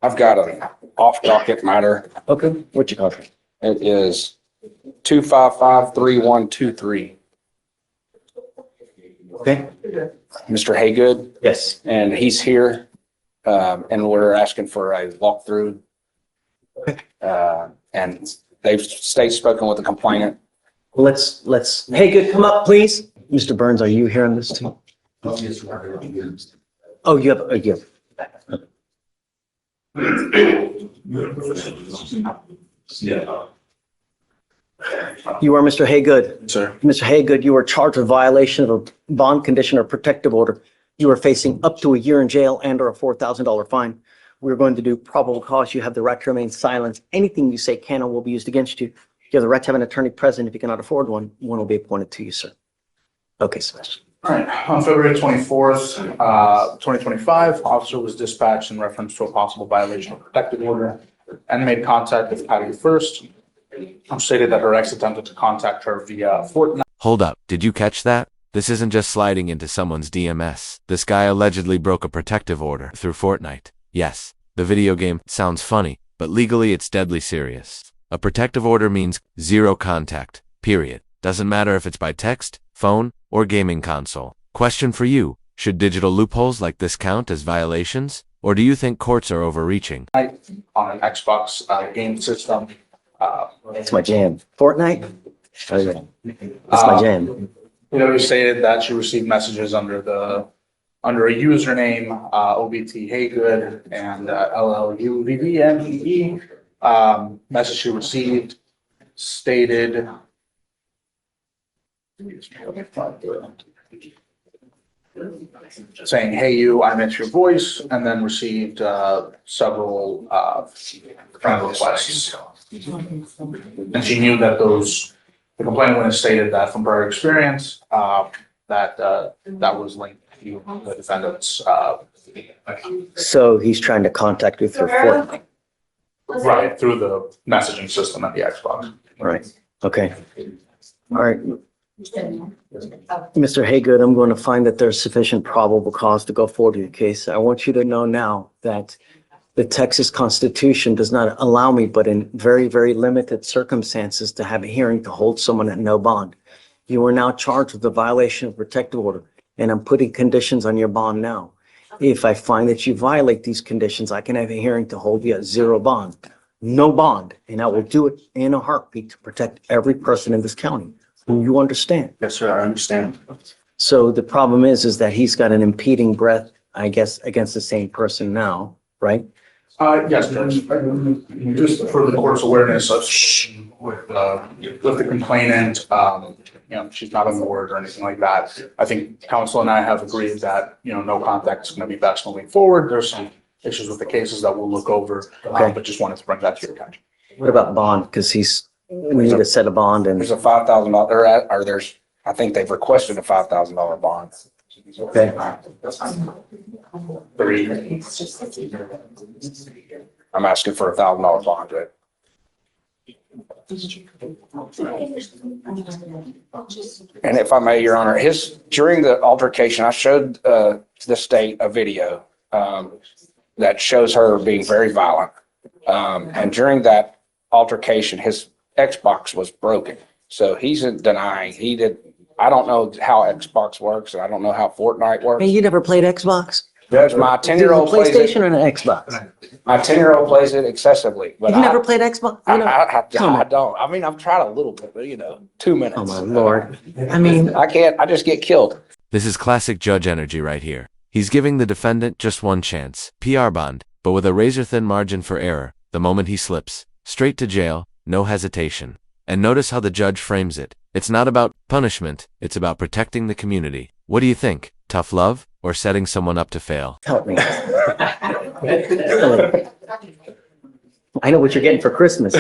I've got an off docket matter. Okay, what's your contract? It is 2553123. Okay. Mr. Haygood, Yes. and he's here, and we're asking for a walkthrough. And they've spoken with the complainant. Hey, good, come up, please. Mr. Burns, are you hearing this too? Oh, you have. You are Mr. Haygood. Sir. Mr. Haygood, you are charged with violation of a bond condition or protective order. You are facing up to a year in jail and or a $4,000 fine. We're going to do probable cause. You have the right to remain silent. Anything you say can or will be used against you. You have the right to have an attorney present. If you cannot afford one, one will be appointed to you, sir. Okay, Sebastian. All right, on February 24th, 2025, officer was dispatched in reference to a possible violation of protective order and made contact with Patty first. Stated that her ex attempted to contact her via Fortnite. Hold up, did you catch that? This isn't just sliding into someone's DMS. This guy allegedly broke a protective order through Fortnite. Yes, the video game sounds funny, but legally it's deadly serious. A protective order means zero contact, period. Doesn't matter if it's by text, phone, or gaming console. Question for you, should digital loopholes like this count as violations? Or do you think courts are overreaching? On an Xbox game system. It's my jam. Fortnite? Okay. It's my jam. He stated that she received messages under a username, OBT Haygood and LLUVVMEE. Message she received stated saying, "Hey you, I miss your voice," and then received several friend requests. And she knew that the complainant would have stated that from prior experience, that was linked to the defendant's. So he's trying to contact you through Fortnite. Right, through the messaging system at the Xbox. Right. Okay. All right. Mr. Haygood, I'm going to find that there's sufficient probable cause to go forward with the case. I want you to know now that the Texas Constitution does not allow me, but in very, very limited circumstances, to have a hearing to hold someone at no bond. You are now charged with a violation of protective order, and I'm putting conditions on your bond now. If I find that you violate these conditions, I can have a hearing to hold you at zero bond, no bond, and I will do it in a heartbeat to protect every person in this county. Do you understand? Yes, sir, I understand. So the problem is that he's got an impeding breath, I guess, against the same person now, right? Yes, Judge. Just for the court's awareness, with the complainant, she's not on the word or anything like that. I think counsel and I have agreed that, no contact is going to be best moving forward. There's some issues with the cases that we'll look over, but just wanted to bring that to your attention. What about bond? Because we need to set a bond and. There's a $5,000, or I think they've requested a $5,000 bond. Okay. I'm asking for a $1,000 bond. And if I may, Your Honor, during the altercation, I showed the state a video that shows her being very violent. And during that altercation, his Xbox was broken. So he's denying I don't know how Xbox works, and I don't know how Fortnite works. Hey, you never played Xbox? Judge, my 10-year-old plays PlayStation it. or an Xbox? My 10-year-old plays it excessively, but You've never played Xbox? I don't. I mean, I've tried a little bit, but 2 minutes. Oh my Lord. I mean, I can't. I just get killed. This is classic judge energy right here. He's giving the defendant just one chance, PR bond, but with a razor-thin margin for error. The moment he slips, straight to jail, no hesitation. And notice how the judge frames it. It's not about punishment, it's about protecting the community. What do you think? Tough love or setting someone up to fail? help me. I know what you're getting for Christmas.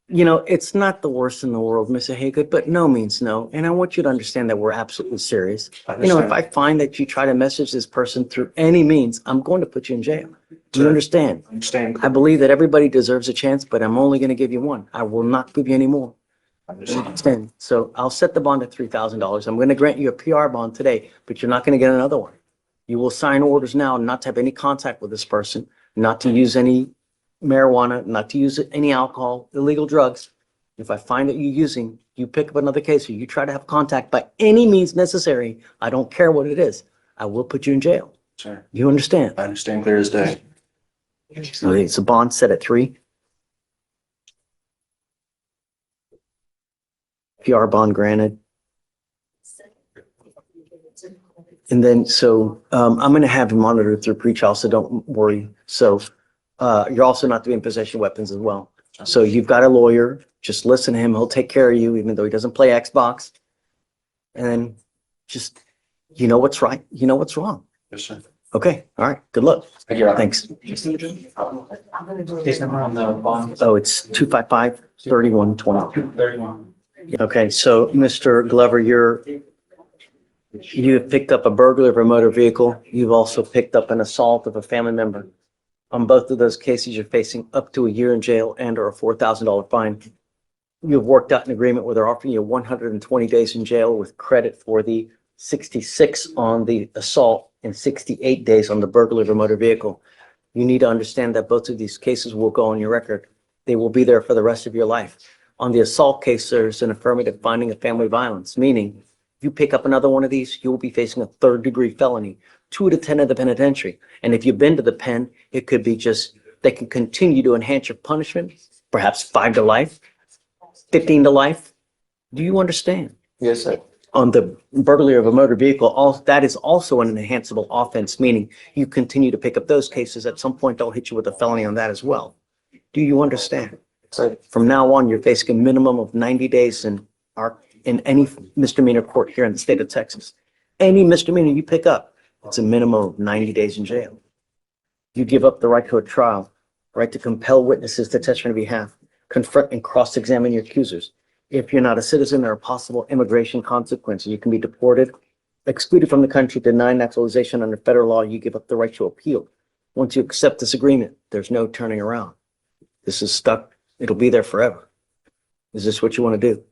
It's not the worst in the world, Mr. Haygood, but no means no. And I want you to understand that we're absolutely serious. If I find that you try to message this person through any means, I'm going to put you in jail. Do you understand? I understand. I believe that everybody deserves a chance, but I'm only going to give you one. I will not give you any more. Understand? So I'll set the bond at $3,000. I'm going to grant you a PR bond today, but you're not going to get another one. You will sign orders now not to have any contact with this person, not to use any marijuana, not to use any alcohol, illegal drugs. If I find that you're using, you pick up another case or you try to have contact by any means necessary, I don't care what it is, I will put you in jail. Sure. You understand? I understand clear as day. So it's a bond set at 3. PR bond granted. And then, so I'm going to have you monitored through pre-trial, so don't worry. So you're also not to be in possession of weapons as well. So you've got a lawyer, just listen to him. He'll take care of you, even though he doesn't play Xbox. And then just, you know what's right, you know what's wrong. Yes, sir. Okay, all right, good luck. Thank you, Your Honor. Thanks. Case number on the bond. Oh, it's 255-3120. 31. Okay, so Mr. Glover, you have picked up a burglary of a motor vehicle. You've also picked up an assault of a family member. On both of those cases, you're facing up to a year in jail and or a $4,000 fine. You've worked out an agreement where they're offering you 120 days in jail with credit for the 66 on the assault and 68 days on the burglary of a motor vehicle. You need to understand that both of these cases will go on your record. They will be there for the rest of your life. On the assault case, there's an affirmative finding of family violence, meaning you pick up another one of these, you will be facing a 3rd-degree felony, 2 to 10 of the penitentiary. And if you've been to the pen, it could be just, they can continue to enhance your punishment, perhaps 5 to life, 15 to life. Do you understand? Yes, sir. On the burglary of a motor vehicle, that is also an enhanceable offense, meaning you continue to pick up those cases. At some point, they'll hit you with a felony on that as well. Do you understand? Sir. From now on, you're facing a minimum of 90 days in any misdemeanor court here in the state of Texas. Any misdemeanor you pick up, it's a minimum of 90 days in jail. You give up the right to a trial, right to compel witnesses to testify on your behalf, confront and cross-examine your accusers. If you're not a citizen, there are possible immigration consequences. You can be deported, excluded from the country, denied naturalization under federal law. You give up the right to appeal. Once you accept this agreement, there's no turning around. This is stuck. It'll be there forever. Is this what you want to do?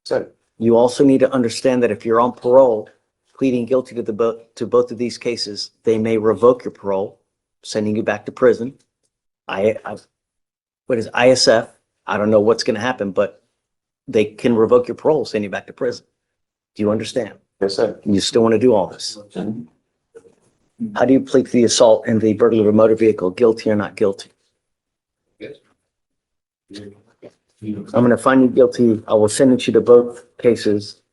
Sir. You also need to understand that if you're on parole, pleading guilty to both of these cases, they may revoke your parole, sending you back to prison. What is ISF? I don't know what's going to happen, but they can revoke your parole, send you back to prison. Do you understand? Yes, sir. You still want to do all this? How do you plead to the assault and the burglary of a motor vehicle, guilty or not guilty? I'm going to find you guilty. I will sentence you to both cases.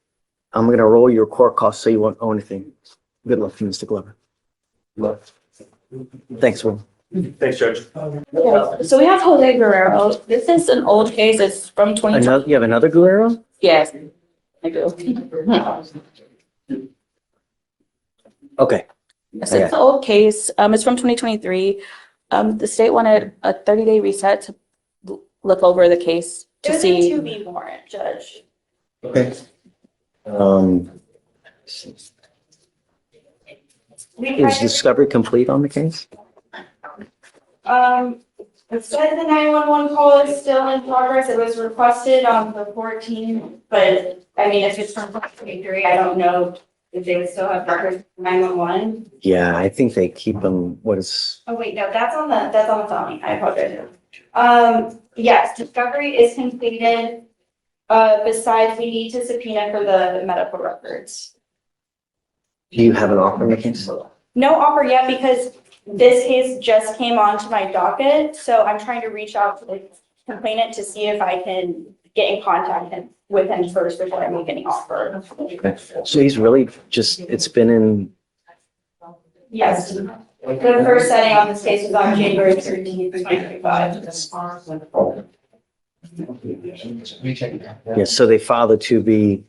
I'm going to roll your court costs so you won't owe anything. Good luck to you, Mr. Glover. Thanks, Will. Thanks, Judge. Yeah, so we have Jose Guerrero. This is an old case. It's from 2020. You have another Guerrero? Yes, I do. Okay. Yes, it's an old case. It's from 2023. The state wanted a 30-day reset to look over the case It to was a see. 2B warrant, Judge. Okay. Is discovery complete on the case? It says the 911 call is still in progress. It was requested on the 14th, but I mean, if it's from 2023, I don't know if they would still have records for 911. Yeah, I think they keep them, Oh, wait, no, that's on the felony. I apologize. Yes, discovery is completed. Besides, we need to subpoena for the medical records. do you have an offer in the case? No offer yet because this case just came onto my docket, so I'm trying to reach out to the complainant to see if I can get in contact with him first before I make any offer. Okay. So he's really just, it's been in, Yes, the first setting on this case was on January 13th, 2025. yeah, so they filed it to be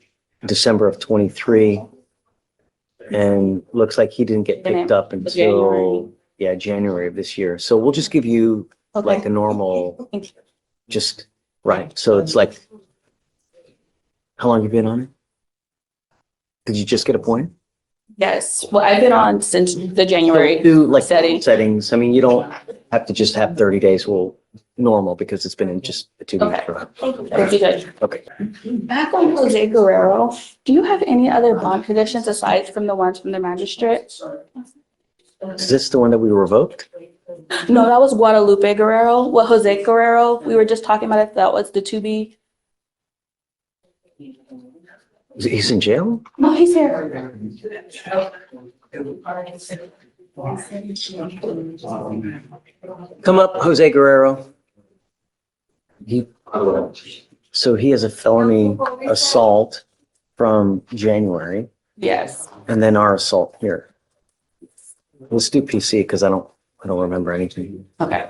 December of 23. And looks like he didn't get picked up until, January of this year. So we'll just give you like a normal, Thank you. just, right. So it's like, how long you been on it? Did you just get appointed? Yes, well, I've been on since the January. Do like setting. settings. I mean, you don't have to just have 30 days. Well, normal because it's been in just 2 weeks. Okay. Right? Thank you, Judge. Okay. Back on Jose Guerrero, do you have any other bond conditions aside from the ones from the magistrate? Is this the one that we revoked? No, that was Guadalupe Guerrero. Well, Jose Guerrero. We were just talking about if that was the 2B. He's in jail? No, he's here. Come up, Jose Guerrero. So he has a felony assault from January Yes. and then our assault here. Let's do PC because I don't remember anything. Okay.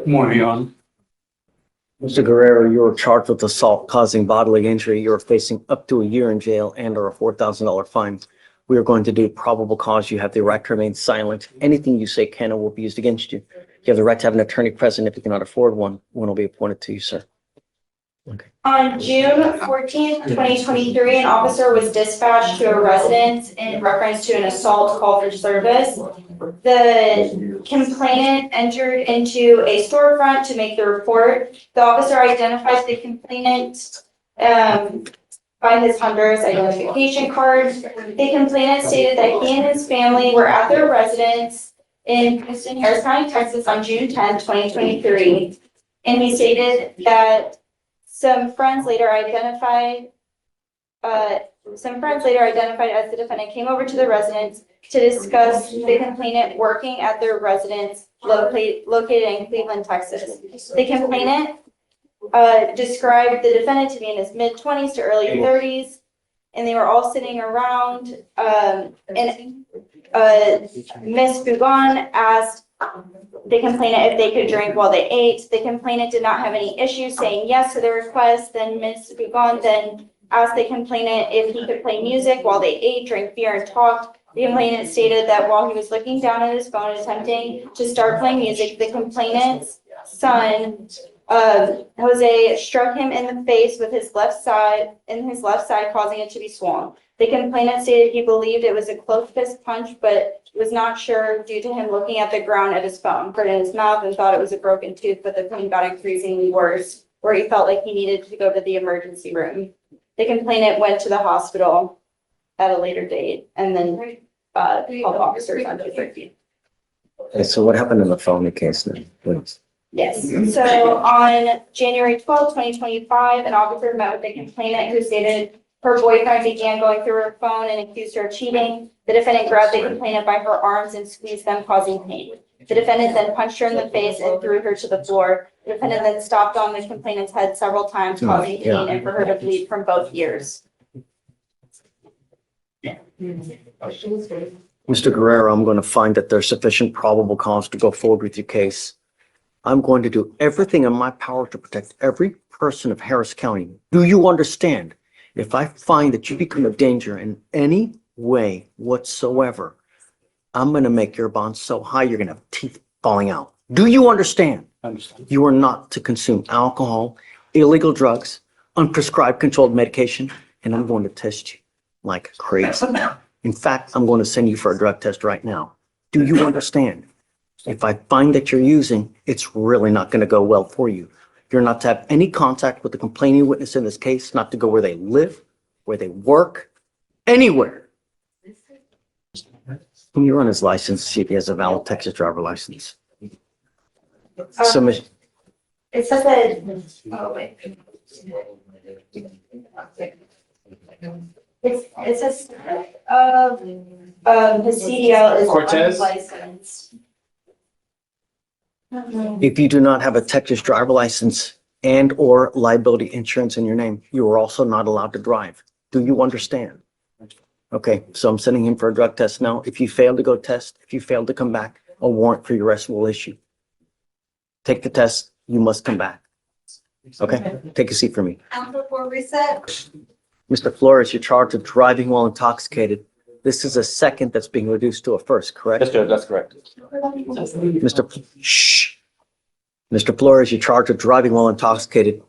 Morning, Your Honor. Mr. Guerrero, you were charged with assault causing bodily injury. You're facing up to a year in jail and or a $4,000 fine. We are going to do probable cause. You have the right to remain silent. Anything you say can or will be used against you. You have the right to have an attorney present. If you cannot afford one will be appointed to you, sir. Okay. On June 14th, 2023, an officer was dispatched to a residence in reference to an assault call for service. The complainant entered into a storefront to make the report. The officer identified the complainant by his Honduras identification card. The complainant stated that he and his family were at their residence in Houston, Harris County, Texas on June 10th, 2023. And he stated that some friends later identified as the defendant came over to the residence to discuss the complainant working at their residence located in Cleveland, Texas. The complainant described the defendant to be in his mid-20s to early 30s, and they were all sitting around. And Ms. Bougon asked the complainant if they could drink while they ate. The complainant did not have any issues saying yes to the request. Then Ms. Bougon then asked the complainant if he could play music while they ate, drank beer, and talked. The complainant stated that while he was looking down at his phone attempting to start playing music, the complainant's son, Jose, struck him in the face with his left side, causing it to be swollen. The complainant stated he believed it was a close fist punch, but was not sure due to him looking at the ground at his phone, put it in his mouth, and thought it was a broken tooth, but the pain got increasingly worse, where he felt like he needed to go to the emergency room. The complainant went to the hospital at a later date and then called officers on 213. Okay, so what happened in the felony case then, please? Yes, so on January 12th, 2025, an officer met with the complainant who stated her boyfriend began going through her phone and accused her of cheating. The defendant grabbed the complainant by her arms and squeezed them, causing pain. The defendant then punched her in the face and threw her to the floor. The defendant then stomped on the complainant's head several times, causing pain and for her to bleed from both ears. Mr. Guerrero, I'm going to find that there's sufficient probable cause to go forward with your case. I'm going to do everything in my power to protect every person of Harris County. Do you understand? If I find that you become a danger in any way whatsoever, I'm going to make your bond so high you're going to have teeth falling out. Do you understand? I understand. You are not to consume alcohol, illegal drugs, unprescribed controlled medication, and I'm going to test you like crazy. In fact, I'm going to send you for a drug test right now. Do you understand? If I find that you're using, it's really not going to go well for you. You're not to have any contact with the complaining witness in this case, not to go where they live, where they work, anywhere. Can you run his license, see if he has a valid Texas driver license? Submission. It says that, oh wait. It says, his CDL is Cortez? unlicensed. If you do not have a Texas driver license and or liability insurance in your name, you are also not allowed to drive. Do you understand? Okay, so I'm sending him for a drug test now. If you fail to go test, if you fail to come back, a warrant for your arrest will issue. Take the test, you must come back. Okay, take a seat for me. Counsel for reset. Mr. Flores, you're charged with driving while intoxicated. This is a second that's being reduced to a first, correct? Yes, Judge, that's correct. Mr. Flores, you're charged with driving while intoxicated.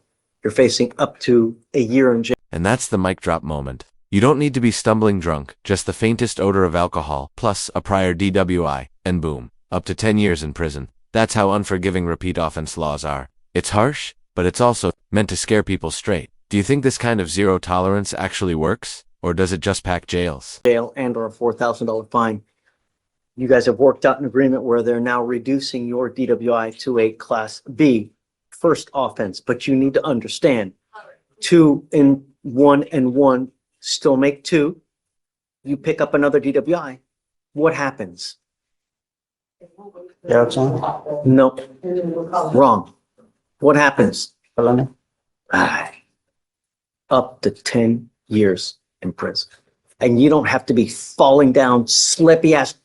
You're facing up to a year in jail. And that's the mic drop moment. You don't need to be stumbling drunk, just the faintest odor of alcohol, plus a prior DWI, and boom, up to 10 years in prison. That's how unforgiving repeat offense laws are. It's harsh, but it's also meant to scare people straight. Do you think this kind of zero tolerance actually works? Or does it just pack jails? Jail and or a $4,000 fine. You guys have worked out an agreement where they're now reducing your DWI to a Class B first offense, but you need to understand 2 and 1 and 1 still make 2. You pick up another DWI, what happens? Yeah, it's on. No, wrong. What happens? Felony. Up to 10 years in prison. And you don't have to be falling down, slippy ass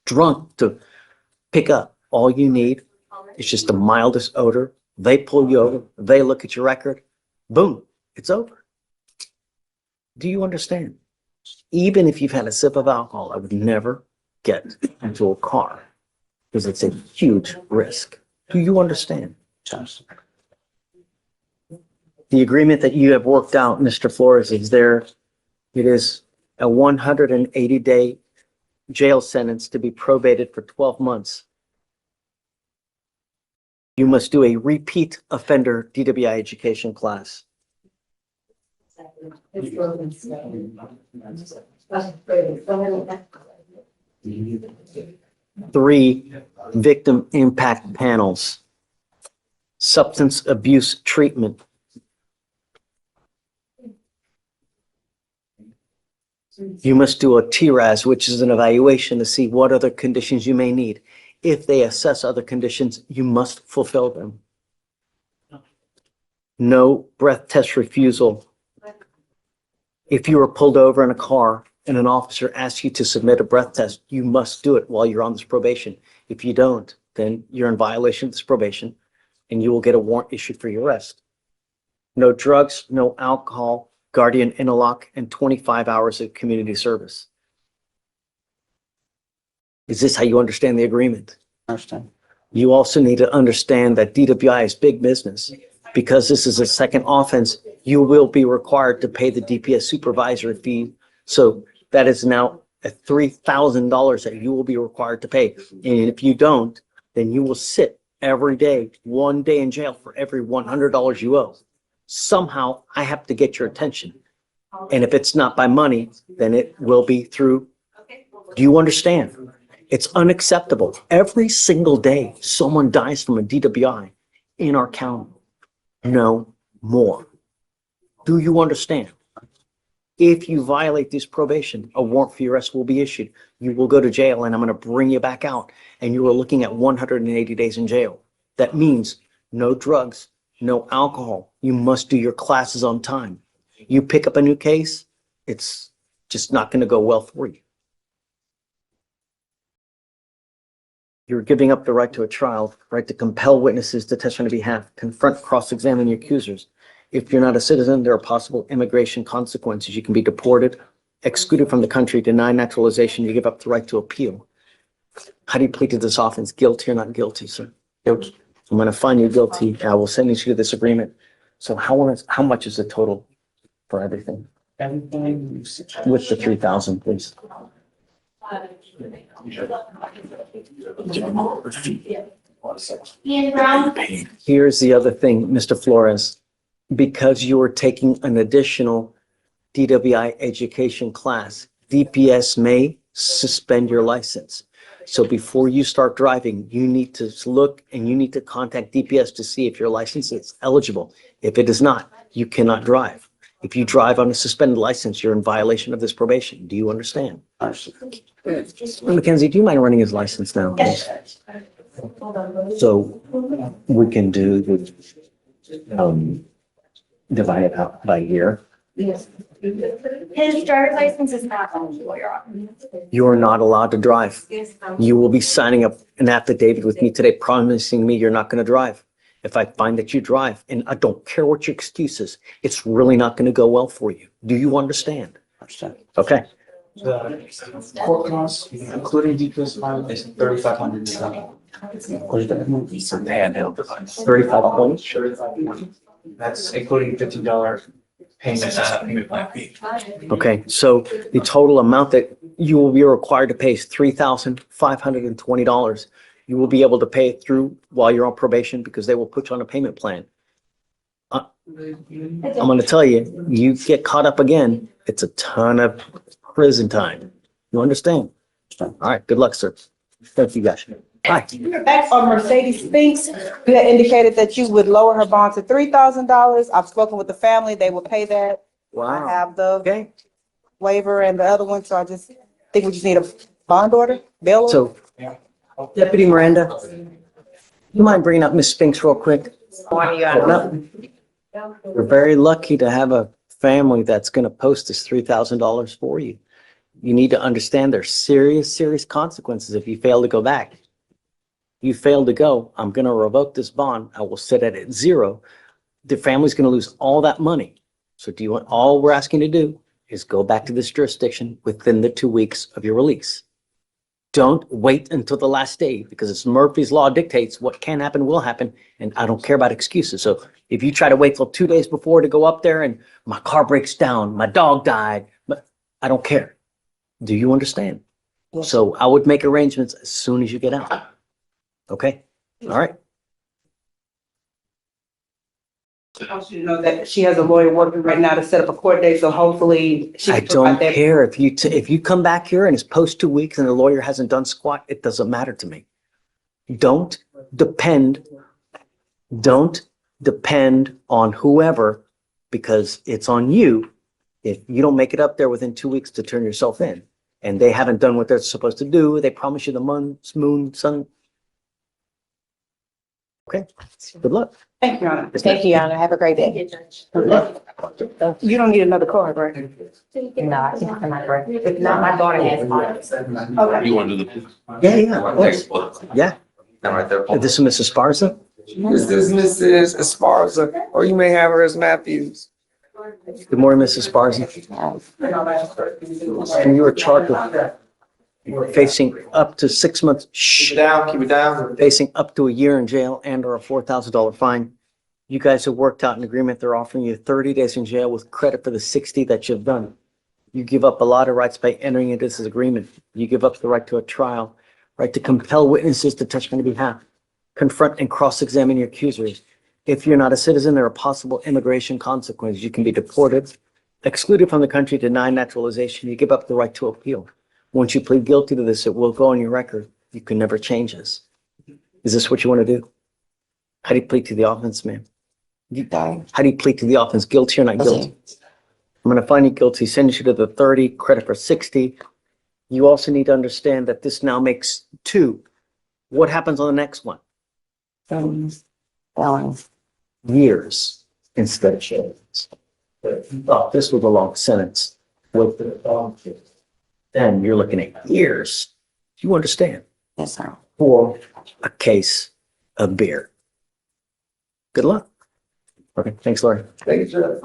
drunk to pick up. All you need is just the mildest odor. They pull you over, they look at your record, boom, it's over. Do you understand? Even if you've had a sip of alcohol, I would never get into a car because it's a huge risk. Do you understand? The agreement that you have worked out, Mr. Flores, is there. It is a 180-day jail sentence to be probated for 12 months. You must do a repeat offender DWI education class. 3 victim impact panels. Substance abuse treatment. You must do a TRAS, which is an evaluation to see what other conditions you may need. If they assess other conditions, you must fulfill them. No breath test refusal. If you are pulled over in a car and an officer asks you to submit a breath test, you must do it while you're on this probation. If you don't, then you're in violation of this probation and you will get a warrant issued for your arrest. No drugs, no alcohol, guardian interlock, and 25 hours of community service. Is this how you understand the agreement? I understand. You also need to understand that DWI is big business. Because this is a second offense, you will be required to pay the DPS supervisory fee. So that is now a $3,000 that you will be required to pay. And if you don't, then you will sit every day, 1 day in jail for every $100 you owe. Somehow I have to get your attention. And if it's not by money, then it will be through. Do you understand? It's unacceptable. Every single day, someone dies from a DWI in our county. No more. Do you understand? If you violate this probation, a warrant for your arrest will be issued. You will go to jail and I'm going to bring you back out and you are looking at 180 days in jail. That means no drugs, no alcohol. You must do your classes on time. You pick up a new case, it's just not going to go well for you. You're giving up the right to a trial, right to compel witnesses to testify on your behalf, confront, cross-examine your accusers. If you're not a citizen, there are possible immigration consequences. You can be deported, excluded from the country, denied naturalization. You give up the right to appeal. How do you plead to this offense? Guilty or not guilty, sir? Guilty. I'm going to find you guilty. I will sentence you to this agreement. So how much is the total for everything? Everything. With the 3,000, please. Ian Brown. Here's the other thing, Mr. Flores. Because you are taking an additional DWI education class, DPS may suspend your license. So before you start driving, you need to look and you need to contact DPS to see if your license is eligible. If it is not, you cannot drive. If you drive on a suspended license, you're in violation of this probation. Do you understand? Mackenzie, do you mind running his license now, please? So we can do the, divide it out by year. His driver's license is not eligible, Your Honor. You are not allowed to drive. You will be signing up an affidavit with me today promising me you're not going to drive. If I find that you drive, and I don't care what your excuse is, it's really not going to go well for you. Do you understand? Understand. Okay. The court costs, including DPS fine, is $3,500. What is that? It's a handheld device. 35 points? 35. That's including $15 payment. Okay, so the total amount that you will be required to pay is $3,520. You will be able to pay it through while you're on probation because they will put you on a payment plan. I'm gonna tell you, you get caught up again, it's a ton of prison time. You understand? All right, good luck, sir. Thank you, guys. Hi. Back on Mercedes Spinks, you had indicated that you would lower her bond to $3,000. I've spoken with the family, they will pay that. I Wow. have the Okay, waiver and the other one, so I just think we just need a bond order, bail order. so Deputy Miranda, you mind bringing up Miss Spinks real quick? No. We're very lucky to have a family that's gonna post this $3,000 for you. You need to understand there's serious, serious consequences if you fail to go back. You fail to go, I'm gonna revoke this bond. I will set it at zero. The family's gonna lose all that money. So do you want, all we're asking to do is go back to this jurisdiction within the 2 weeks of your release. Don't wait until the last day because it's Murphy's Law dictates what can happen will happen, and I don't care about excuses. So if you try to wait till 2 days before to go up there and my car breaks down, my dog died, but I don't care. Do you understand? So I would make arrangements as soon as you get out. Okay? All right? I want you to know that she has a lawyer working right now to set up a court date, so hopefully she I can provide don't that. care if you come back here and it's post 2 weeks and the lawyer hasn't done squat, it doesn't matter to me. Don't depend on whoever because it's on you if you don't make it up there within 2 weeks to turn yourself in. And they haven't done what they're supposed to do. They promise you the moon, sun. Okay, good luck. Thank you, Your Honor. Thank you, Your Honor. Have a great day. You don't need another card, right? No, I think I'm not right. If not, my daughter has mine. Okay. You want to do the? Yeah, of course. Yeah. Right there. This is Mrs. Sparza. This is Mrs. Esparza, or you may have her as Matthews. Good morning, Mrs. Sparza. And you were charged with facing up to 6 months. Keep it down, keep it down. Facing up to a year in jail and or a $4,000 fine. You guys have worked out an agreement. They're offering you 30 days in jail with credit for the 60 that you've done. You give up a lot of rights by entering into this agreement. You give up the right to a trial, right to compel witnesses to testify on your behalf, confront and cross-examine your accusers. If you're not a citizen, there are possible immigration consequences. You can be deported, excluded from the country, denied naturalization. You give up the right to appeal. Once you plead guilty to this, it will go on your record. You can never change this. Is this what you want to do? How do you plead to the offense, ma'am? How do you plead to the offense? Guilty or not guilty? I'm going to find you guilty, send you to the 30, credit for 60. You also need to understand that this now makes 2. What happens on the next one? Years instead of years. Oh, this was a long sentence. Then you're looking at years. Do you understand? Yes, sir. For a case of beer. Good luck. Okay, thanks, Lori. Thank you, sir.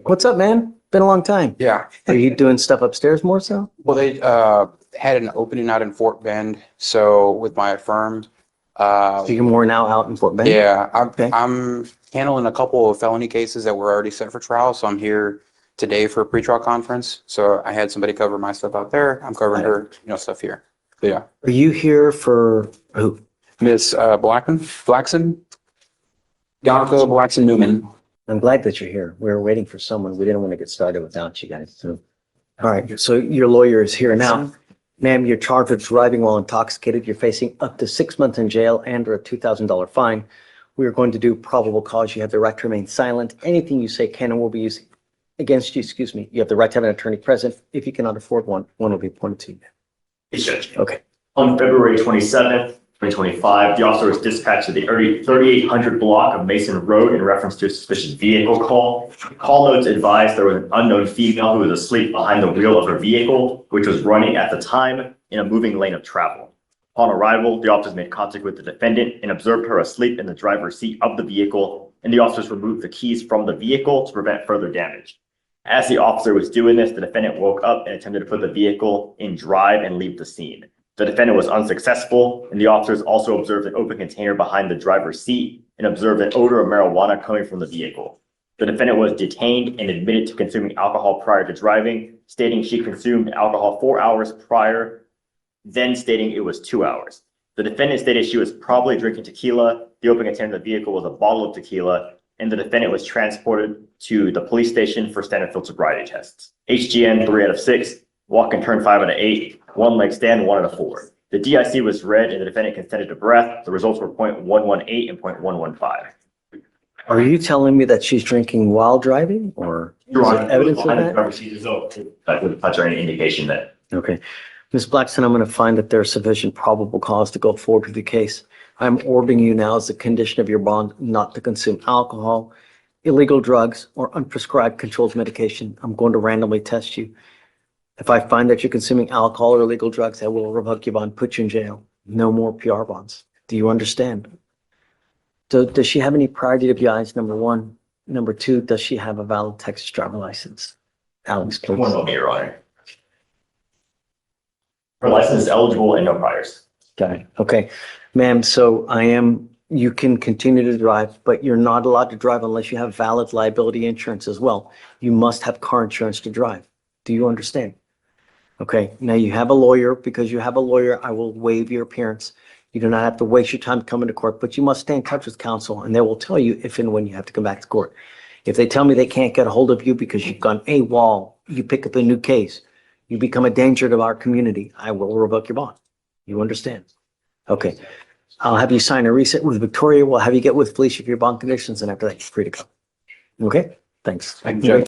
What's up, man? Been a long time. Yeah, Are you doing stuff upstairs more so? well, they had an opening out in Fort Bend, so with my firm, So you're more now out in Fort Bend? yeah, Okay. I'm handling a couple of felony cases that were already set for trial, so I'm here today for a pretrial conference. So I had somebody cover my stuff out there. I'm covering her, stuff here. But yeah, Are you here for who? Miss Blackson, Bianca Blackson Newman. I'm glad that you're here. We were waiting for someone. We didn't want to get started without you guys. So, all right. So your lawyer is here now. Ma'am, you're charged with driving while intoxicated. You're facing up to 6 months in jail and or a $2,000 fine. We are going to do probable cause. You have the right to remain silent. Anything you say can and will be used against you. Excuse me. You have the right to have an attorney present. If you cannot afford one, one will be appointed to you. Yes, Judge. Okay. On February 27th, 2025, the officer was dispatched to the 3800 block of Mason Road in reference to a suspicious vehicle call. Call notes advised there was an unknown female who was asleep behind the wheel of her vehicle, which was running at the time in a moving lane of travel. Upon arrival, the officers made contact with the defendant and observed her asleep in the driver's seat of the vehicle, and the officers removed the keys from the vehicle to prevent further damage. As the officer was doing this, the defendant woke up and attempted to put the vehicle in drive and leave the scene. The defendant was unsuccessful, and the officers also observed an open container behind the driver's seat and observed an odor of marijuana coming from the vehicle. The defendant was detained and admitted to consuming alcohol prior to driving, stating she consumed alcohol 4 hours prior, then stating it was 2 hours. The defendant stated she was probably drinking tequila. The open container in the vehicle was a bottle of tequila. and the defendant was transported to the police station for standard field sobriety tests. HGN 3 out of 6, walk and turn 5 out of 8, one leg stand 1 out of 4. The DIC was read and the defendant consented to breath. The results were 0.118 and 0.115. Are you telling me that she's drinking while driving or is Your there Honor, evidence of I that? would touch on any indication that. Okay. Ms. Blackson, I'm going to find that there's sufficient probable cause to go forward with the case. I'm ordering you now as a condition of your bond not to consume alcohol, illegal drugs, or unprescribed controlled medication. I'm going to randomly test you. If I find that you're consuming alcohol or illegal drugs, I will revoke your bond, put you in jail. No more PR bonds. Do you understand? Does she have any prior DWIs, number one? Number two, does she have a valid Texas driver license? Alex, please. One moment, Your Honor. Her license is eligible and no priors. Got it. Okay. Ma'am, so you can continue to drive, but you're not allowed to drive unless you have valid liability insurance as well. You must have car insurance to drive. Do you understand? Okay. Now you have a lawyer. Because you have a lawyer, I will waive your appearance. You do not have to waste your time coming to court, but you must stay in touch with counsel and they will tell you if and when you have to come back to court. If they tell me they can't get a hold of you because you've gone AWOL, you pick up a new case, you become a danger to our community, I will revoke your bond. You understand? Okay. I'll have you sign a reset with Victoria. We'll have you get with Fleischer for your bond conditions, and after that, you're free to go. Okay? Thanks. Thank you, Judge.